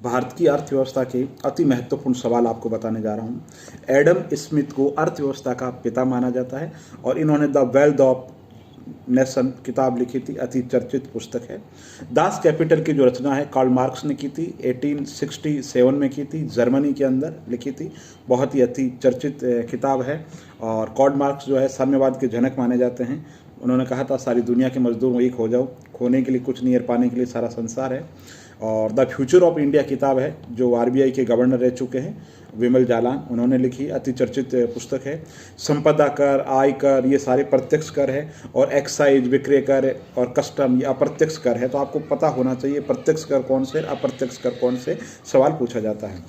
भारत की अर्थव्यवस्था के अति महत्वपूर्ण सवाल आपको बताने जा रहा हूँ। एडम स्मिथ को अर्थव्यवस्था का पिता माना जाता है और इन्होंने द वेल्थ ऑफ नेशन किताब लिखी थी, अति चर्चित पुस्तक है। दास कैपिटल की जो रचना है कार्ल मार्क्स ने की थी, 1867 में की थी, जर्मनी के अंदर लिखी थी। बहुत ही अति चर्चित किताब है। और कार्ल मार्क्स जो है साम्यवाद के जनक माने जाते हैं। उन्होंने कहा था सारी दुनिया के मजदूर एक हो जाओ, खोने के लिए कुछ नहीं और पाने के लिए सारा संसार है। और द फ्यूचर ऑफ इंडिया किताब है जो आरबीआई के गवर्नर रह चुके हैं विमल जालान, उन्होंने लिखी, अति चर्चित पुस्तक है। संपदा कर, आय कर, ये सारे प्रत्यक्ष कर है और एक्साइज, विक्रय कर और कस्टम ये अप्रत्यक्ष कर है। तो आपको पता होना चाहिए प्रत्यक्ष कर कौन से, अप्रत्यक्ष कर कौन से, सवाल पूछा जाता है।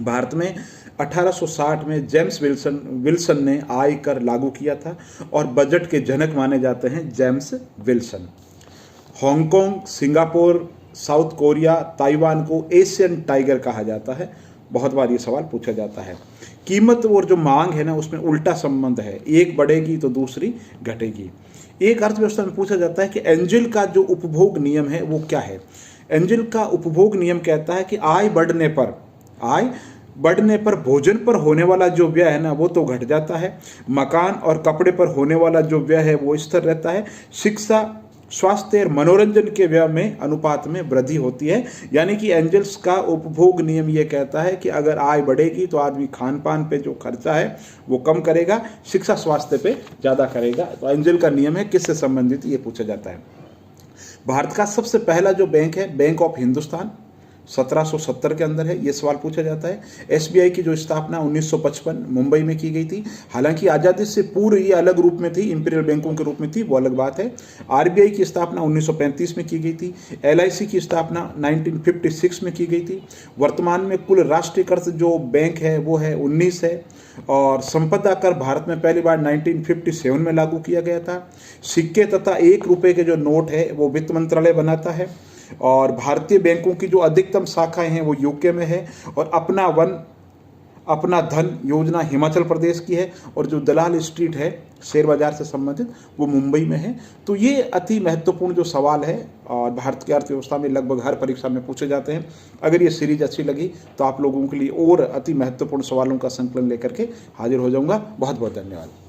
भारत में 1860 में जेम्स विल्सन ने आय कर लागू किया था और बजट के जनक माने जाते हैं James Wilson. Hong Kong, Singapore, south Korea, Taiwan को एशियन टाइगर कहा जाता है। बहुत बार ये सवाल पूछा जाता है। कीमत और जो मांग है ना उसमें उल्टा संबंध है, एक बढ़ेगी तो दूसरी घटेगी। एक अर्थव्यवस्था में पूछा जाता है कि एंजल का जो उपभोग नियम है वो क्या है। एंजल का उपभोग नियम कहता है कि आय बढ़ने पर भोजन पर होने वाला जो व्यय है ना वो तो घट जाता है, मकान और कपड़े पर होने वाला जो व्यय है वो स्थिर रहता है, शिक्षा, स्वास्थ्य और मनोरंजन के व्यय में अनुपात में वृद्धि होती है। यानी कि एंजल्स का उपभोग नियम ये कहता है कि अगर आय बढ़ेगी तो आदमी खान पान पे जो खर्चा है वो कम करेगा, शिक्षा स्वास्थ्य पे ज़्यादा करेगा। तो एंजल का नियम है, किससे संबंधित ये पूछा जाता है। भारत का सबसे पहला जो बैंक है बैंक ऑफ हिंदुस्तान 1770 के अंदर है, ये सवाल पूछा जाता है। एसबीआई की जो स्थापना 1955 मुंबई में की गई थी। हालांकि आज़ादी से पूर्व ये अलग रूप में थी, इंपीरियल बैंकों के रूप में थी, वो अलग बात है। आरबीआई की स्थापना 1935 में की गई थी। एलआईसी की स्थापना 1956 में की गई थी। वर्तमान में कुल राष्ट्रीयकृत जो बैंक है वो है 19 है। और संपदा कर भारत में पहली बार 1957 में लागू किया गया था। सिक्के तथा 1 रुपये के जो नोट है वो वित्त मंत्रालय बनाता है। और भारतीय बैंकों की जो अधिकतम शाखाएं हैं वो यूके में है। और अपना धन योजना हिमाचल प्रदेश की है। और जो दलाल स्ट्रीट है शेयर बाजार से संबंधित वो मुंबई में है। तो ये अति महत्वपूर्ण जो सवाल है और भारत की अर्थव्यवस्था में लगभग हर परीक्षा में पूछे जाते हैं। अगर ये सीरीज अच्छी लगी तो आप लोगों के लिए और अति महत्वपूर्ण सवालों का संकलन लेकर के हाजिर हो जाऊंगा। बहुत बहुत धन्यवाद।